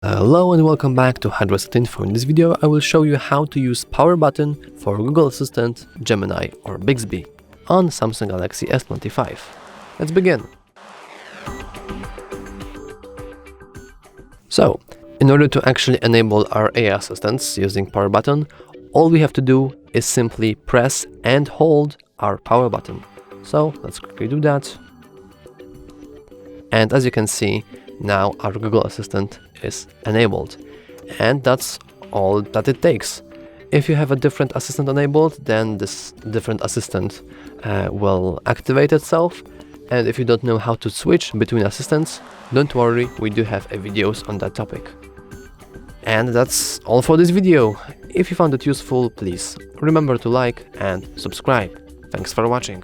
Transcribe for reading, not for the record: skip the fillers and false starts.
Hello and welcome back to HardReset.Info. In this video I will show you how to use power button for Google Assistant, Gemini or Bixby on Samsung Galaxy S25. Let's begin. So, in order to actually enable our AI assistants using power button, all we have to do is simply press and hold our power button. So let's quickly do that. And as you can see, now our Google Assistant is enabled, and that's all that it takes. If you have a different assistant enabled, then this different assistant will activate itself, and if you don't know how to switch between assistants, don't worry, we do have videos on that topic. And that's all for this video. If you found it useful, please remember to like and subscribe. Thanks for watching.